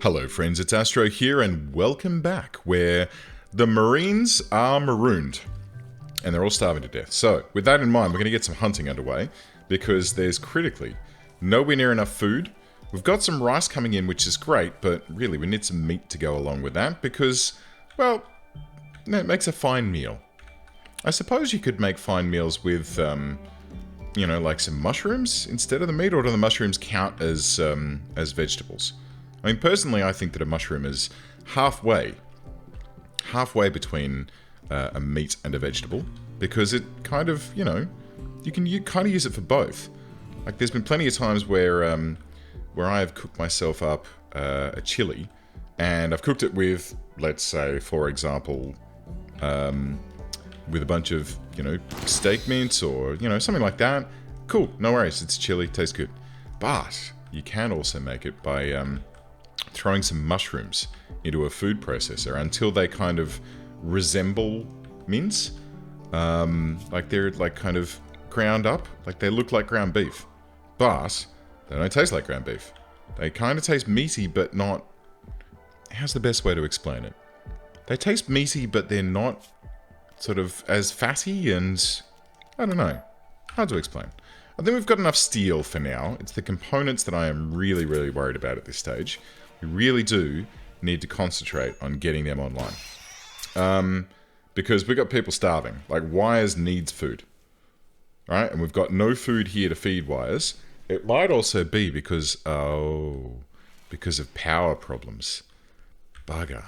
Hello friends, it's Astro here and welcome back, where the Marines are marooned. And they're all starving to death. So, with that in mind, we're going to get some hunting underway, because there's critically nowhere near enough food. We've got some rice coming in, which is great, but really we need some meat to go along with that, because, well, it makes a fine meal. I suppose you could make fine meals with, you know, like some mushrooms instead of the meat, or do the mushrooms count as vegetables? I mean, personally, I think that a mushroom is halfway between a meat and a vegetable, because it kind of, you know, you kind of use it for both. Like, there's been plenty of times where I have cooked myself up a chili, and I've cooked it with, let's say, for example, with a bunch of, you know, steak mince or, you know, something like that. Cool, no worries, it's chili, tastes good. But you can also make it by throwing some mushrooms into a food processor until they kind of resemble mince. Like they're like kind of ground up, like they look like ground beef, but they don't taste like ground beef. They kind of taste meaty, but not... How's the best way to explain it? They taste meaty, but they're not sort of as fatty, and I don't know. Hard to explain. I think we've got enough steel for now. It's the components that I am really, really worried about at this stage. We really do need to concentrate on getting them online. Because we've got people starving. Like, Wires needs food. Right? And we've got no food here to feed Wires. It might also be because, because of power problems. Bugger.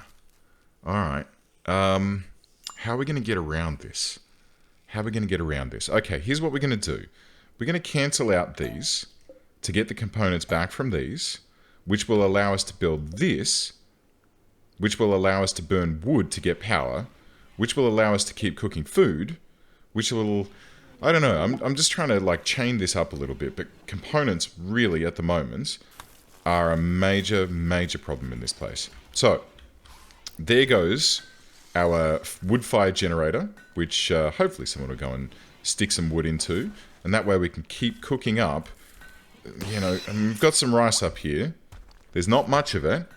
Alright. How are we going to get around this? Okay, here's what we're going to do. We're going to cancel out these to get the components back from these, which will allow us to build this, which will allow us to burn wood to get power, which will allow us to keep cooking food, which will... I don't know, I'm just trying to, like, chain this up a little bit, but components, really, at the moment, are a major, major problem in this place. So, there goes our wood-fired generator, which hopefully someone will go and stick some wood into, and that way we can keep cooking up, you know, and we've got some rice up here. There's not much of it,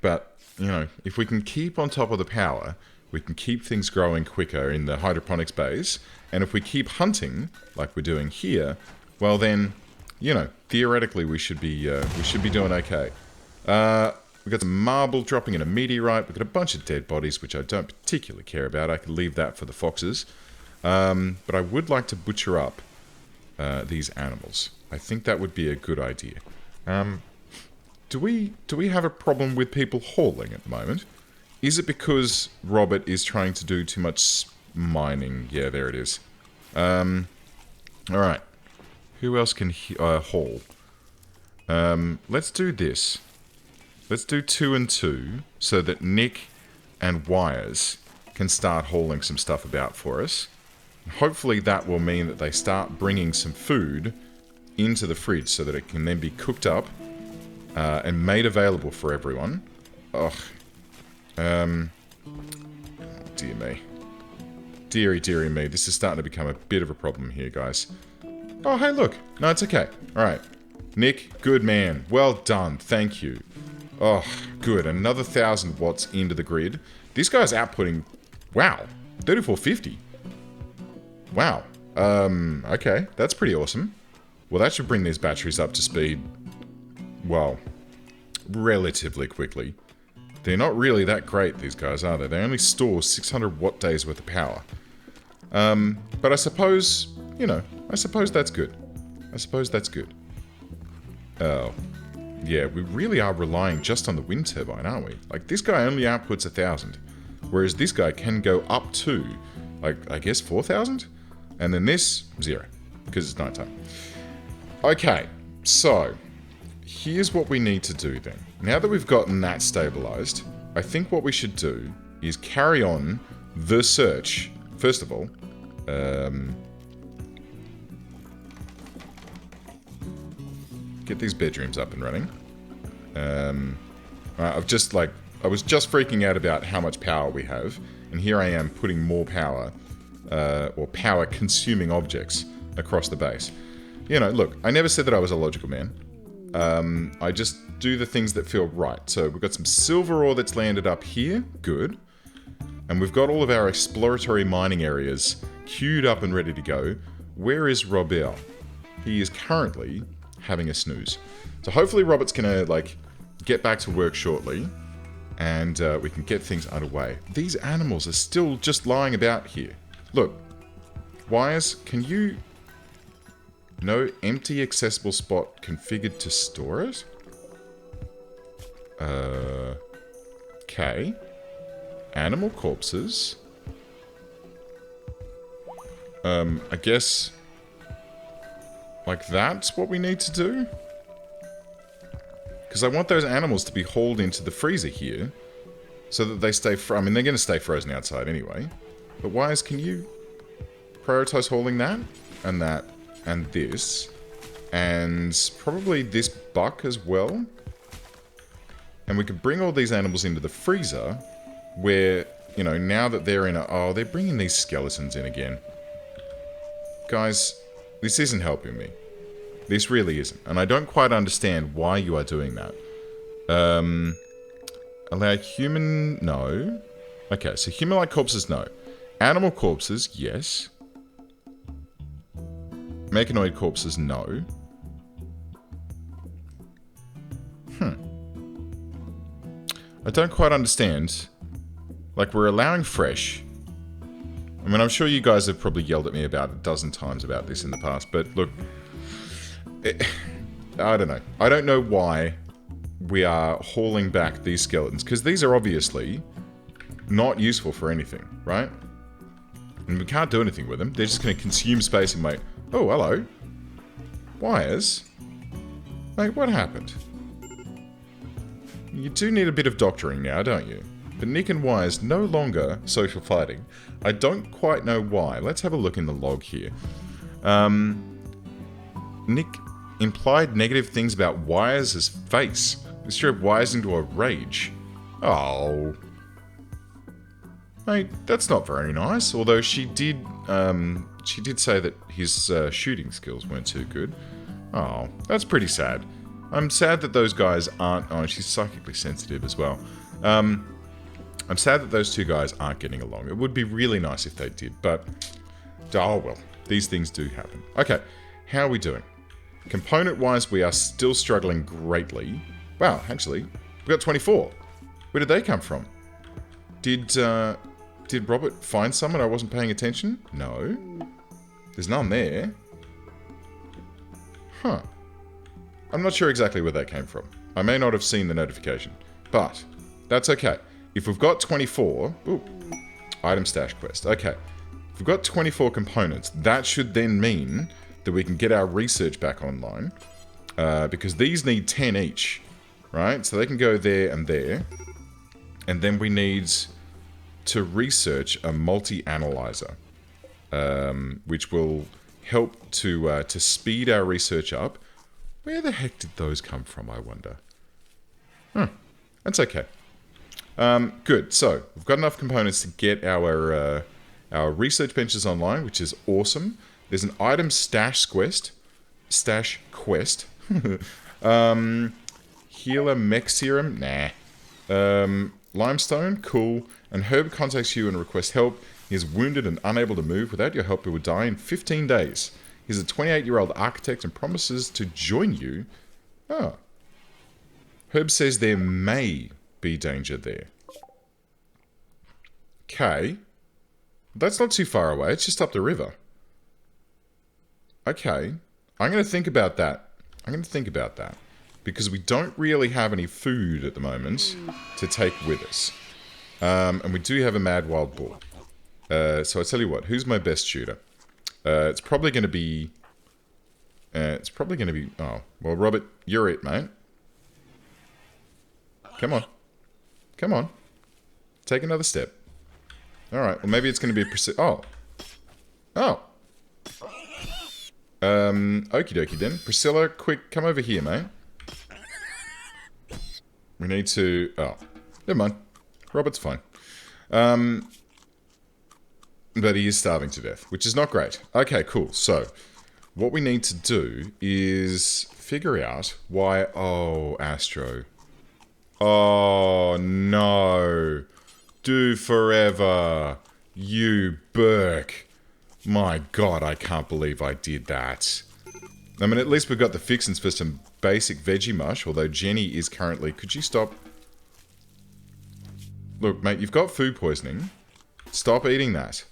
but, you know, if we can keep on top of the power, we can keep things growing quicker in the hydroponics bays, and if we keep hunting, like we're doing here, well then, you know, theoretically we should be doing okay. We've got some marble dropping in a meteorite, we've got a bunch of dead bodies, which I don't particularly care about. I could leave that for the foxes. But I would like to butcher up these animals. I think that would be a good idea. Do we have a problem with people hauling at the moment? Is it because Robert is trying to do too much mining? Yeah, there it is. Alright. Who else can haul? Let's do this. Let's do 2 and 2, so that Nick and Wires can start hauling some stuff about for us. Hopefully that will mean that they start bringing some food into the fridge, so that it can then be cooked up and made available for everyone. Ugh. Dear me. Deary, deary me. This is starting to become a bit of a problem here, guys. Oh, hey, look. No, it's okay. Alright. Nick, good man. Well done. Thank you. Oh, good. Another 1,000 watts into the grid. This guy's outputting... Wow. 3450. Wow. Okay. That's pretty awesome. Well, that should bring these batteries up to speed, well, relatively quickly. They're not really that great, these guys, are they? They only store 600 watt days worth of power. But I suppose, you know, I suppose that's good. Oh. Yeah, we really are relying just on the wind turbine, aren't we? Like, this guy only outputs 1,000. Whereas this guy can go up to, like, I guess 4,000? And then this, 0. Because it's nighttime. Okay, so... here's what we need to do then. Now that we've gotten that stabilized, I think what we should do is carry on the search. First of all, get these bedrooms up and running. I was just freaking out about how much power we have, and here I am putting more power, or power-consuming objects across the base. You know, look, I never said that I was a logical man. I just do the things that feel right. So we've got some silver ore that's landed up here. Good. And we've got all of our exploratory mining areas queued up and ready to go. Where is Robert? He is currently having a snooze. So hopefully Robert's gonna, like, get back to work shortly. And we can get things underway. These animals are still just lying about here. Look. Wires, can you... No empty accessible spot configured to store it? Okay. Animal corpses. I guess... Like that's what we need to do? Because I want those animals to be hauled into the freezer here. So that they stay... I mean, they're going to stay frozen outside anyway. But wires, can you... prioritize hauling that? And that. And this. And probably this buck as well. And we could bring all these animals into the freezer. Where, you know, now that they're in a... Oh, they're bringing these skeletons in again. Guys, this isn't helping me. This really isn't. And I don't quite understand why you are doing that. Allow human... No. Okay, so human-like corpses, no. Animal corpses, yes. Mechanoid corpses, no. I don't quite understand. Like, we're allowing fresh. I mean, I'm sure you guys have probably yelled at me about a dozen times about this in the past, but look... I don't know. I don't know why we are hauling back these skeletons, because these are obviously not useful for anything, right? And we can't do anything with them. They're just going to consume space and wait. Oh, hello. Wires? Mate, what happened? You do need a bit of doctoring now, don't you? But Nick and Wires no longer social fighting. I don't quite know why. Let's have a look in the log here. Nick implied negative things about Wires' face. This drove Wires into a rage. Oh. Mate, that's not very nice. Although she did say that his shooting skills weren't too good. Oh, that's pretty sad. I'm sad that those guys aren't... Oh, she's psychically sensitive as well. I'm sad that those two guys aren't getting along. It would be really nice if they did, but... Oh, well. These things do happen. Okay, how are we doing? Component-wise, we are still struggling greatly. Wow, actually, we got 24. Where did they come from? Did Robert find someone I wasn't paying attention? No. There's none there. Huh. I'm not sure exactly where that came from. I may not have seen the notification. But, that's okay. If we've got 24... Ooh. Item stash quest. Okay. If we've got 24 components, that should then mean that we can get our research back online. Because these need 10 each. Right? So they can go there and there. And then we need to research a multi-analyzer. Which will help to speed our research up. Where the heck did those come from, I wonder? That's okay. Good, so we've got enough components to get our research benches online, which is awesome. There's an item stash quest. Healer mech serum? Nah. Limestone? Cool. And Herb contacts you and requests help. He is wounded and unable to move. Without your help, he would die in 15 days. He's a 28-year-old architect and promises to join you. Oh. Herb says there may be danger there. Okay. That's not too far away. It's just up the river. Okay. I'm going to think about that. Because we don't really have any food at the moment to take with us. And we do have a mad wild boar. So I tell you what. Who's my best shooter? It's probably going to be... Oh, well, Robert, you're it, mate. Come on. Come on. Take another step. Alright, well, maybe it's going to be a... Oh. Oh. Okie dokie then. Priscilla, quick, come over here, mate. We need to... Oh. Never mind. Robert's fine. But he is starving to death, which is not great. Okay, cool. So, what we need to do is figure out why... Oh, Astro. Oh, no. Do forever. You Burke. My god, I can't believe I did that. I mean, at least we've got the fixins for some basic veggie mush, although Jenny is currently... Could you stop? Look, mate, you've got food poisoning. Stop eating that.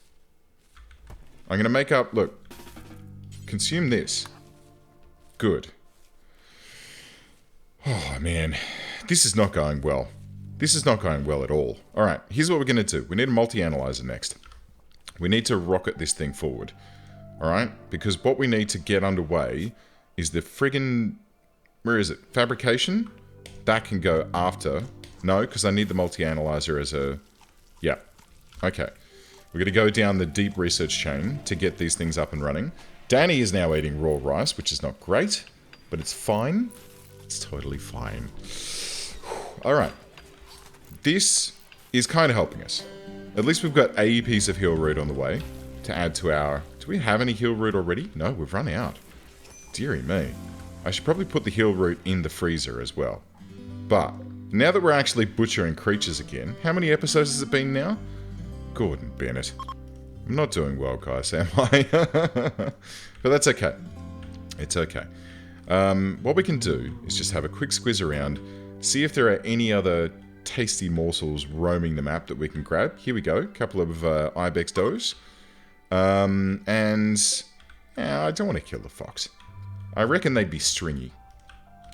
I'm going to make up... Look. Consume this. Good. Oh, man. This is not going well. This is not going well at all. Alright, here's what we're going to do. We need a multi-analyzer next. We need to rocket this thing forward. Alright? Because what we need to get underway is the friggin... Where is it? Fabrication? That can go after. No, because I need the multi-analyzer as a... Yeah. Okay. We're going to go down the deep research chain to get these things up and running. Danny is now eating raw rice, which is not great, but it's fine. It's totally fine. Alright. This is kind of helping us. At least we've got a piece of heal root on the way to add to our... Do we have any heal root already? No, we've run out. Deary me. I should probably put the heal root in the freezer as well. But, now that we're actually butchering creatures again, how many episodes has it been now? Gordon Bennett. I'm not doing well, guys, am I? But that's okay. It's okay. What we can do is just have a quick squiz around, see if there are any other tasty morsels roaming the map that we can grab. Here we go. A couple of ibex does. And I don't want to kill the fox. I reckon they'd be stringy.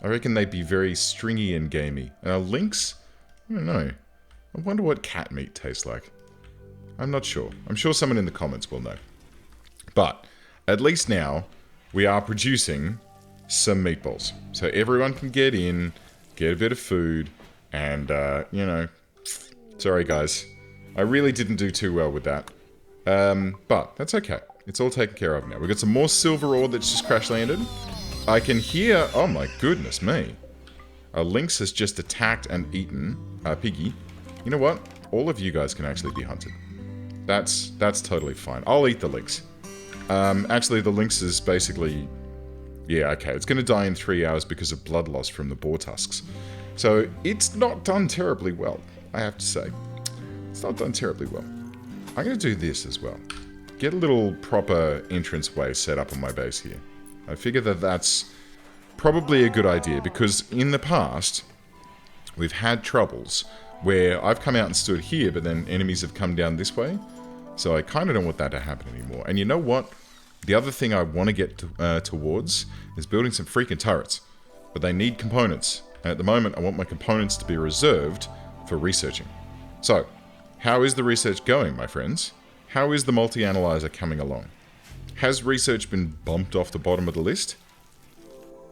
I reckon they'd be very stringy and gamey. Lynx? I don't know. I wonder what cat meat tastes like. I'm not sure. I'm sure someone in the comments will know. But, at least now, we are producing some meatballs. So everyone can get in, get a bit of food, and, you know... Sorry, guys. I really didn't do too well with that. But, that's okay. It's all taken care of now. We've got some more silver ore that's just crash landed. I can hear... Oh my goodness me. A lynx has just attacked and eaten a piggy. You know what? All of you guys can actually be hunted. That's totally fine. I'll eat the lynx. Actually, the lynx is basically... Yeah, okay. It's going to die in 3 hours because of blood loss from the boar tusks. So, it's not done terribly well, I have to say. It's not done terribly well. I'm going to do this as well. Get a little proper entranceway set up on my base here. I figure that that's probably a good idea, because in the past, we've had troubles where I've come out and stood here, but then enemies have come down this way. So I kind of don't want that to happen anymore. And you know what? The other thing I want to get towards is building some freaking turrets. But they need components. And at the moment, I want my components to be reserved for researching. So, how is the research going, my friends? How is the multi-analyzer coming along? Has research been bumped off the bottom of the list?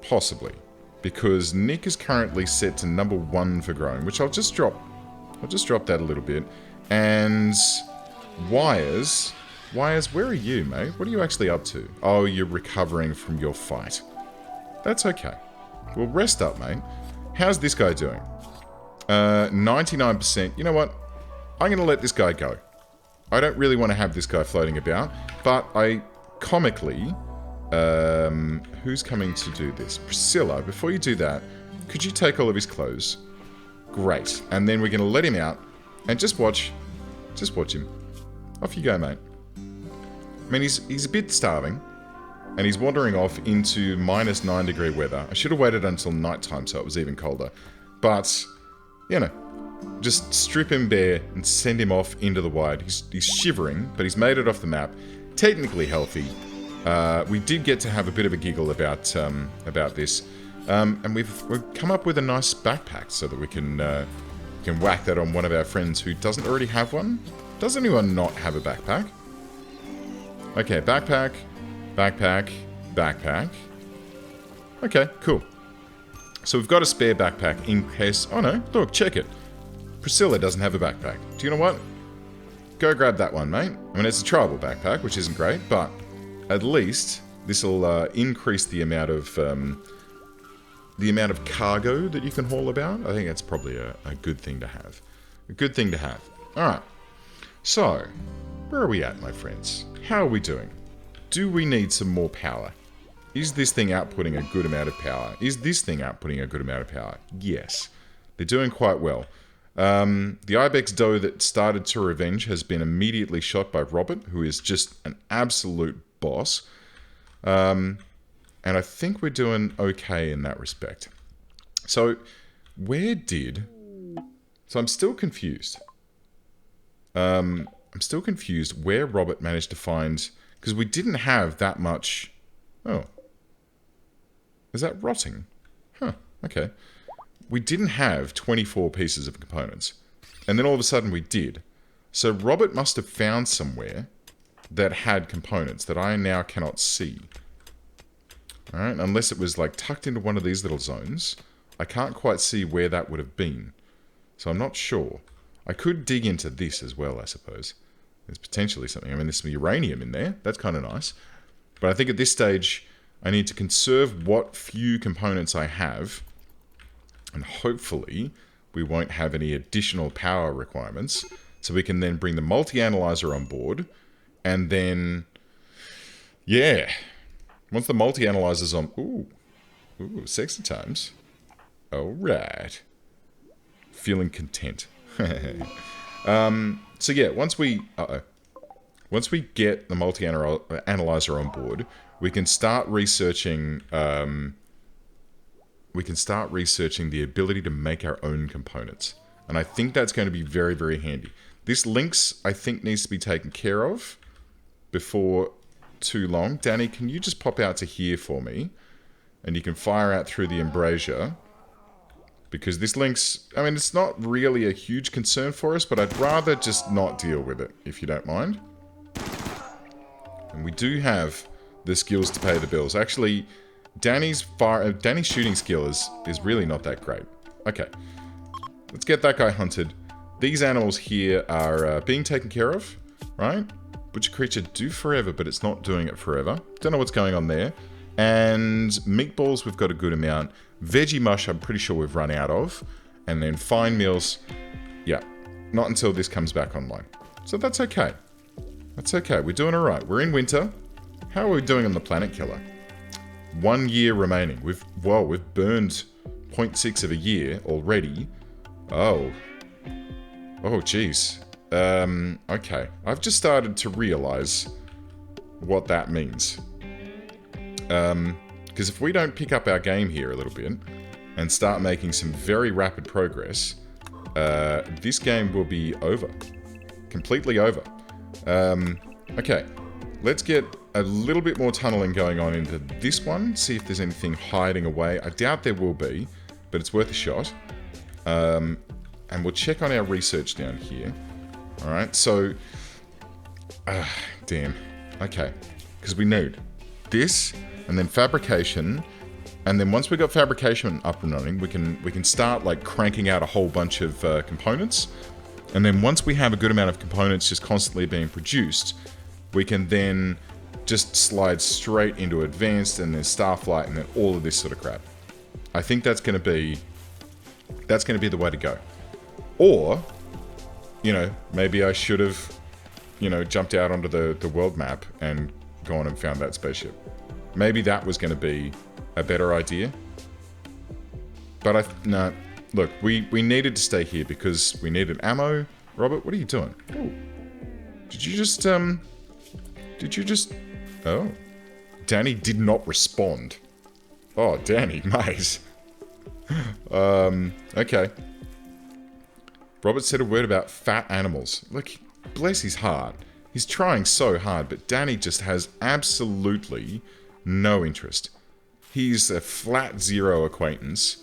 Possibly. Because Nick is currently set to number 1 for growing, which I'll just drop that a little bit. And Wires, where are you, mate? What are you actually up to? Oh, you're recovering from your fight. That's okay. Well, rest up, mate. How's this guy doing? 99%. You know what? I'm going to let this guy go. I don't really want to have this guy floating about, but I comically... who's coming to do this? Priscilla, before you do that, could you take all of his clothes? Great. And then we're going to let him out and just watch him. Off you go, mate. I mean, he's a bit starving, and he's wandering off into minus 9 degree weather. I should have waited until nighttime so it was even colder. But, you know, just strip him bare and send him off into the wide. He's shivering, but he's made it off the map. Technically healthy. We did get to have a bit of a giggle about this. And we've come up with a nice backpack so that we can whack that on one of our friends who doesn't already have one. Does anyone not have a backpack? Okay, backpack, backpack, backpack. Okay, cool. So we've got a spare backpack in case... Oh no, look, check it. Priscilla doesn't have a backpack. Do you know what? Go grab that one, mate. I mean, it's a tribal backpack, which isn't great, but at least this will increase the amount of cargo that you can haul about. I think that's probably a good thing to have. A good thing to have. Alright. So, where are we at, my friends? How are we doing? Do we need some more power? Is this thing outputting a good amount of power? Is this thing outputting a good amount of power? Yes. They're doing quite well. The Ibex doe that started to revenge has been immediately shot by Robert, who is just an absolute boss. And I think we're doing okay in that respect. So, where did... So I'm still confused. I'm still confused where Robert managed to find... Because we didn't have that much... Oh. Is that rotting? Huh, okay. We didn't have 24 pieces of components. And then all of a sudden we did. So Robert must have found somewhere that had components that I now cannot see. Alright, unless it was like tucked into one of these little zones. I can't quite see where that would have been. So I'm not sure. I could dig into this as well, I suppose. There's potentially something. I mean, there's some uranium in there. That's kind of nice. But I think at this stage, I need to conserve what few components I have. And hopefully, we won't have any additional power requirements. So we can then bring the multi-analyzer on board. And then, yeah. Once the multi-analyzer's on... Ooh, sexy times. Alright. Feeling content. So yeah, once we... Once we get the multi-analyzer on board, we can start researching... the ability to make our own components. And I think that's going to be very, very handy. This lynx, I think, needs to be taken care of before too long. Danny, can you just pop out to here for me? And you can fire out through the embrasure. Because this lynx, I mean, it's not really a huge concern for us, but I'd rather just not deal with it, if you don't mind. And we do have the skills to pay the bills. Actually, Danny's shooting skill is really not that great. Okay. Let's get that guy hunted. These animals here are being taken care of, right? Butcher creature do forever, but it's not doing it forever. Don't know what's going on there. And meatballs, we've got a good amount. Veggie mush, I'm pretty sure we've run out of. And then fine meals, yeah, not until this comes back online. So that's okay. That's okay. We're doing all right. We're in winter. How are we doing on the planet killer? 1 year remaining. We've burned 0.6 of a year already. Oh, geez. Okay. I've just started to realize what that means. Because if we don't pick up our game here a little bit and start making some very rapid progress, this game will be over. Completely over. Okay. Let's get a little bit more tunneling going on into this one. See if there's anything hiding away. I doubt there will be, but it's worth a shot. And we'll check on our research down here. Alright, so... damn. Okay. Because we need this, and then fabrication, and then once we got fabrication up and running, we can start like cranking out a whole bunch of components. And then once we have a good amount of components just constantly being produced, we can then just slide straight into advanced and then starflight and then all of this sort of crap. I think that's going to be the way to go. Or, you know, maybe I should have, you know, jumped out onto the world map and gone and found that spaceship. Maybe that was going to be a better idea. But no, look, we needed to stay here because we needed ammo. Robert, what are you doing? Ooh. Did you just, oh. Danny did not respond. Oh, Danny, mate. Okay. Robert said a word about fat animals. Look, bless his heart. He's trying so hard, but Danny just has absolutely no interest. He's a flat zero acquaintance.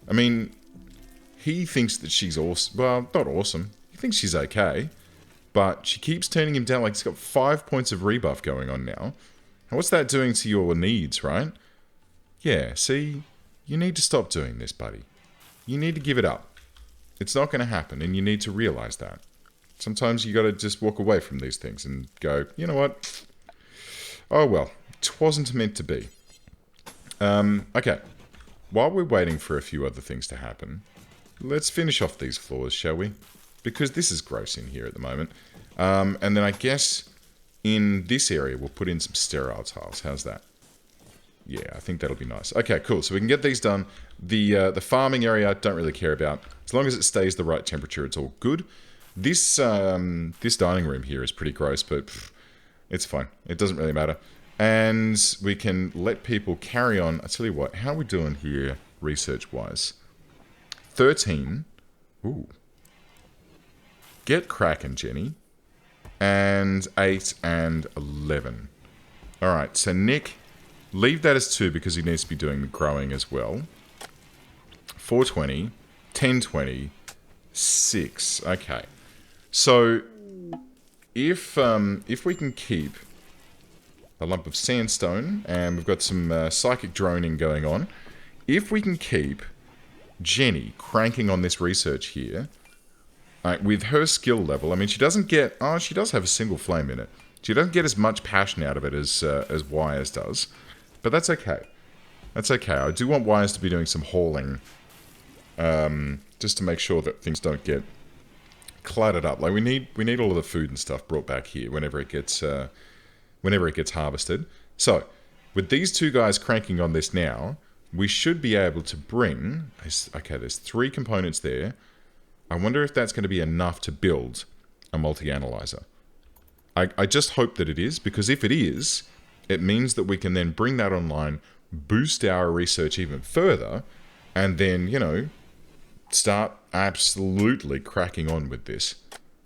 I mean, he thinks that she's awesome. Well, not awesome. He thinks she's okay. But she keeps turning him down like he's got 5 points of rebuff going on now. And what's that doing to your needs, right? Yeah, see? You need to stop doing this, buddy. You need to give it up. It's not going to happen, and you need to realize that. Sometimes you got to just walk away from these things and go, you know what? Oh, well. It wasn't meant to be. Okay. While we're waiting for a few other things to happen, let's finish off these floors, shall we? Because this is gross in here at the moment. And then I guess in this area we'll put in some sterile tiles. How's that? Yeah, I think that'll be nice. Okay, cool. So we can get these done. The farming area, don't really care about. As long as it stays the right temperature, it's all good. This this dining room here is pretty gross, but it's fine. It doesn't really matter. And we can let people carry on. I tell you what, how are we doing here research-wise? 13. Ooh. Get cracking, Jenny. And 8 and 11. Alright, so Nick, leave that as 2 because he needs to be doing the growing as well. 420, 1020, 6. Okay. So, if we can keep a lump of sandstone, and we've got some psychic droning going on, if we can keep Jenny cranking on this research here, with her skill level, I mean, she doesn't get... Oh, she does have a single flame in it. She doesn't get as much passion out of it as Wires does. But that's okay. That's okay. I do want Wires to be doing some hauling. Just to make sure that things don't get cluttered up. Like, we need all of the food and stuff brought back here whenever it gets harvested. So, with these two guys cranking on this now, we should be able to bring... Okay, there's 3 components there. I wonder if that's going to be enough to build a multi-analyzer. I just hope that it is, because if it is, it means that we can then bring that online, boost our research even further, and then, you know, start absolutely cracking on with this.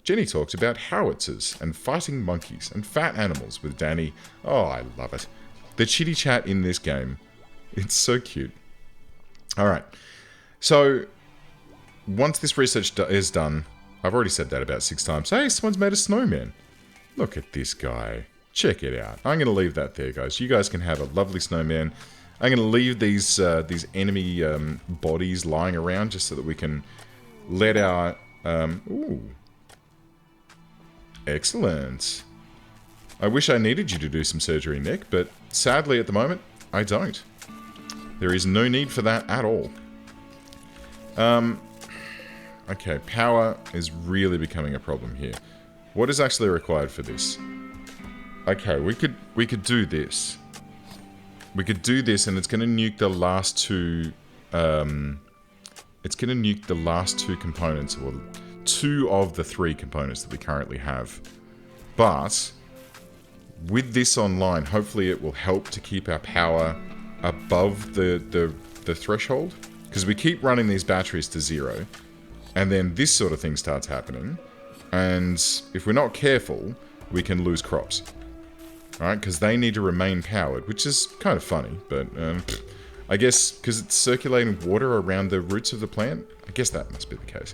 Jenny talks about howitzers and fighting monkeys and fat animals with Danny. Oh, I love it. The chitty chat in this game. It's so cute. Alright. So... once this research is done, I've already said that about 6 times. Hey, someone's made a snowman. Look at this guy. Check it out. I'm going to leave that there, guys. You guys can have a lovely snowman. I'm going to leave these enemy bodies lying around just so that we can let our... ooh. Excellent. I wish I needed you to do some surgery, Nick, but sadly at the moment, I don't. There is no need for that at all. Okay, power is really becoming a problem here. What is actually required for this? Okay, we could do this. We could do this, and it's going to nuke the last 2. It's going to nuke the last 2 components, or 2 of the 3 components that we currently have. But with this online, hopefully it will help to keep our power above the threshold, because we keep running these batteries to 0. And then this sort of thing starts happening. And if we're not careful, we can lose crops. Alright, because they need to remain powered, which is kind of funny. But I guess because it's circulating water around the roots of the plant, I guess that must be the case.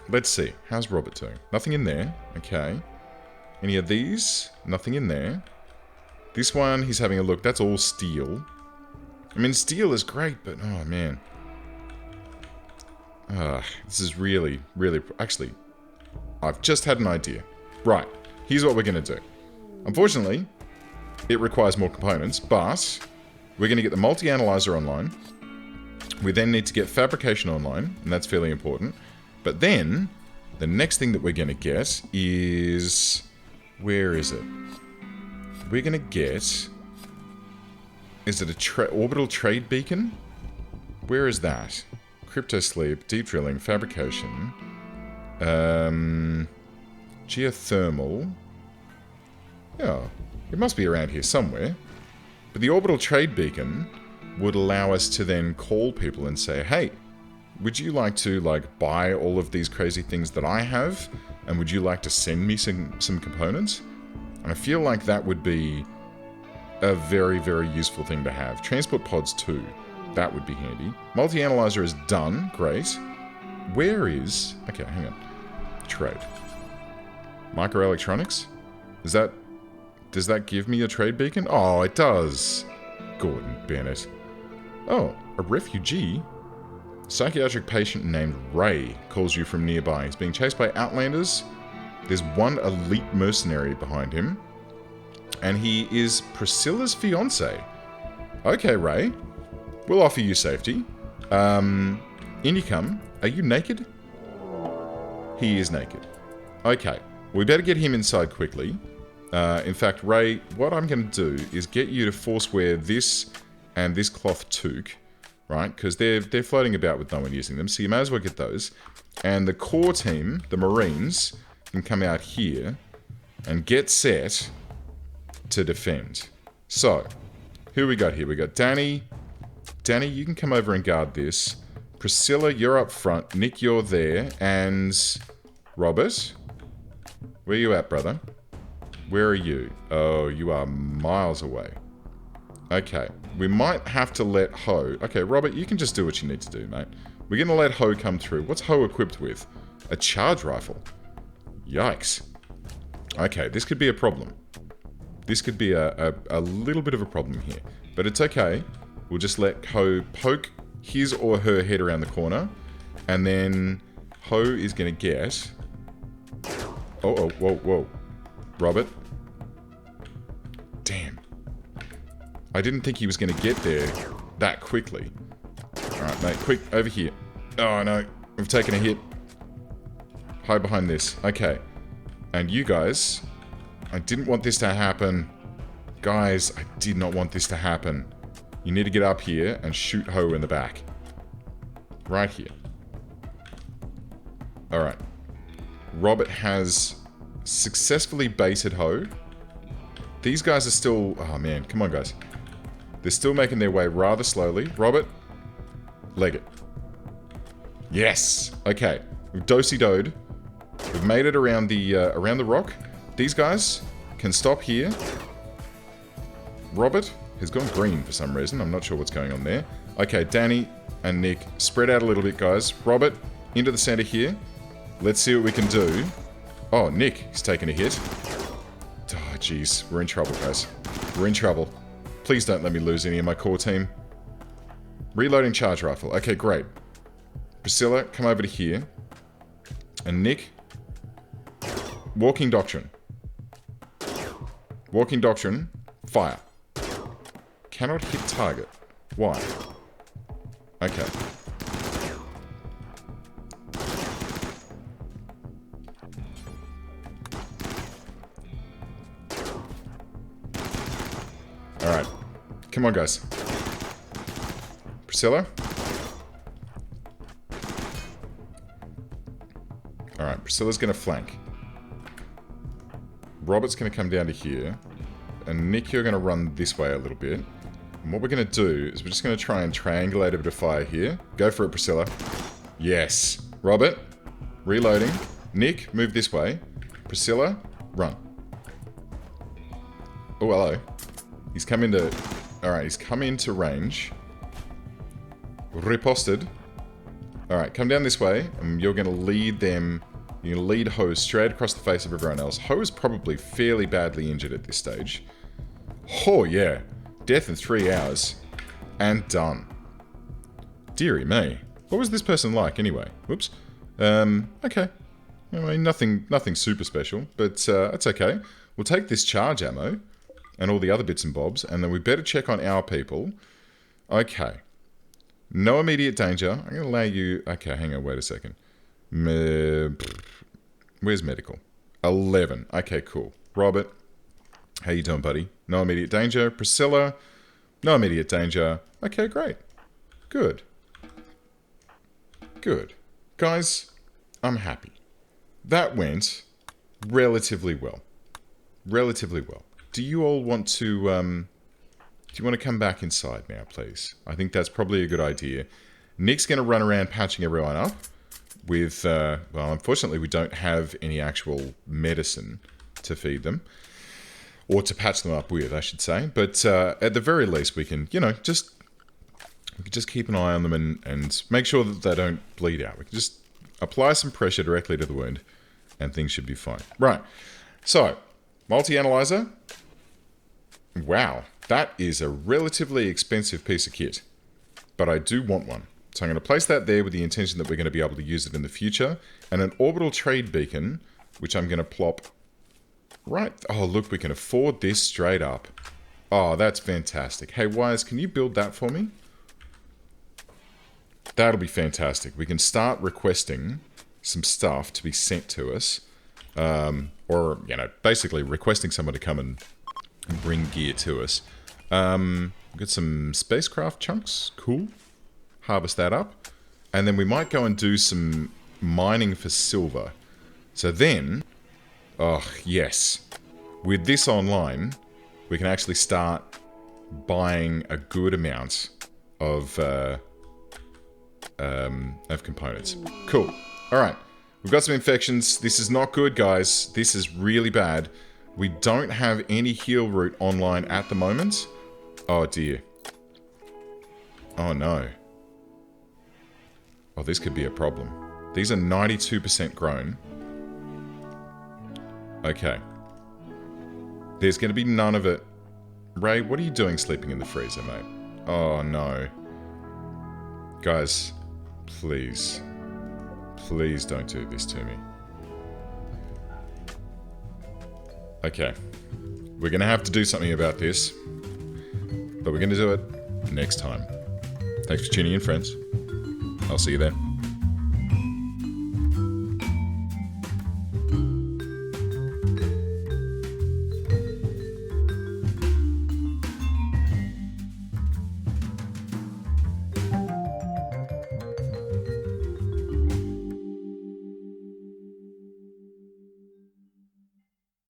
Let's see. How's Robert doing? Nothing in there. Okay. Any of these? Nothing in there. This one, he's having a look. That's all steel. I mean, steel is great, but oh man. This is really... Actually, I've just had an idea. Right, here's what we're going to do. Unfortunately, it requires more components, but we're going to get the multi-analyzer online. We then need to get fabrication online, and that's fairly important. But then, the next thing that we're going to get is... Where is it? We're going to get... Is it a orbital trade beacon? Where is that? Crypto sleep, deep drilling, fabrication, geothermal. Yeah, it must be around here somewhere. But the orbital trade beacon would allow us to then call people and say, hey, would you like to buy all of these crazy things that I have? And would you like to send me some components? And I feel like that would be a very, very useful thing to have. Transport pods too. That would be handy. Multi-analyzer is done. Great. Where is... Okay, hang on. Trade. Microelectronics? Does that give me a trade beacon? Oh, it does. Gordon Bennett. Oh, a refugee? Psychiatric patient named Ray calls you from nearby. He's being chased by outlanders. There's one elite mercenary behind him. And he is Priscilla's fiancé. Okay, Ray. We'll offer you safety. In you come. Are you naked? He is naked. Okay. We better get him inside quickly. In fact, Ray, what I'm going to do is get you to force wear this and this cloth toque, right? Because they're floating about with no one using them, so you may as well get those. And the core team, the Marines, can come out here and get set to defend. So, who we got here? We got Danny. Danny, you can come over and guard this. Priscilla, you're up front. Nick, you're there. And Robert, where you at, brother? Where are you? Oh, you are miles away. Okay, we might have to let Ho... Okay, Robert, you can just do what you need to do, mate. We're going to let Ho come through. What's Ho equipped with? A charge rifle. Yikes. Okay, this could be a problem. This could be a little bit of a problem here. But it's okay. We'll just let Ho poke his or her head around the corner. And then Ho is going to get... Oh, whoa. Robert. Damn. I didn't think he was going to get there that quickly. Alright, mate. Quick, over here. Oh, no. We've taken a hit. Hide behind this. Okay. And you guys... I didn't want this to happen. Guys, I did not want this to happen. You need to get up here and shoot Ho in the back. Right here. Alright. Robert has successfully baited Ho. These guys are still... Oh, man. Come on, guys. They're still making their way rather slowly. Robert, leg it. Yes! Okay. We've do-si-doed. We've made it around the rock. These guys can stop here. Robert has gone green for some reason. I'm not sure what's going on there. Okay, Danny and Nick, spread out a little bit, guys. Robert, into the center here. Let's see what we can do. Oh, Nick, he's taken a hit. Oh, jeez. We're in trouble, guys. We're in trouble. Please don't let me lose any of my core team. Reloading charge rifle. Okay, great. Priscilla, come over to here. And Nick, walking doctrine. Walking doctrine, fire. Cannot hit target. Why? Okay. Alright. Come on, guys. Priscilla? Alright, Priscilla's going to flank. Robert's going to come down to here. And Nick, you're going to run this way a little bit. And what we're going to do is we're just going to try and triangulate a bit of fire here. Go for it, Priscilla. Yes. Robert, reloading. Nick, move this way. Priscilla, run. Oh, hello. He's come into... Alright, he's come into range. Riposted. Alright, come down this way, and you're going to lead them... You're going to lead Ho straight across the face of everyone else. Ho is probably fairly badly injured at this stage. Oh, yeah. Death in 3 hours. And done. Dearie me. What was this person like, anyway? Whoops. Okay. I mean, nothing super special, but it's okay. We'll take this charge ammo and all the other bits and bobs, and then we better check on our people. Okay. No immediate danger. I'm going to allow you... Okay, hang on, wait a second. Where's medical? 11. Okay, cool. Robert, how you doing, buddy? No immediate danger. Priscilla, no immediate danger. Okay, great. Good. Good. Guys, I'm happy. That went relatively well. Relatively well. Do you all want to, do you want to come back inside now, please? I think that's probably a good idea. Nick's going to run around patching everyone up with, well, unfortunately, we don't have any actual medicine to feed them. Or to patch them up with, I should say. But at the very least, we can, you know, just keep an eye on them and make sure that they don't bleed out. We can just apply some pressure directly to the wound, and things should be fine. Right. So, multi-analyzer. Wow. That is a relatively expensive piece of kit. But I do want one. So I'm going to place that there with the intention that we're going to be able to use it in the future. And an orbital trade beacon, which I'm going to plop right... Oh, look, we can afford this straight up. Oh, that's fantastic. Hey, Wise, can you build that for me? That'll be fantastic. We can start requesting some stuff to be sent to us. or, you know, basically requesting someone to come and bring gear to us. We've got some spacecraft chunks. Cool. Harvest that up. And then we might go and do some mining for silver. So then, oh, yes. With this online, we can actually start buying a good amount of components. Cool. All right. We've got some infections. This is not good, guys. This is really bad. We don't have any heal route online at the moment. Oh, dear. Oh, no. Oh, this could be a problem. These are 92% grown. Okay. There's going to be none of it. Ray, what are you doing sleeping in the freezer, mate? Oh, no. Guys, please. Please don't do this to me. Okay. We're going to have to do something about this. But we're going to do it next time. Thanks for tuning in, friends. I'll see you then.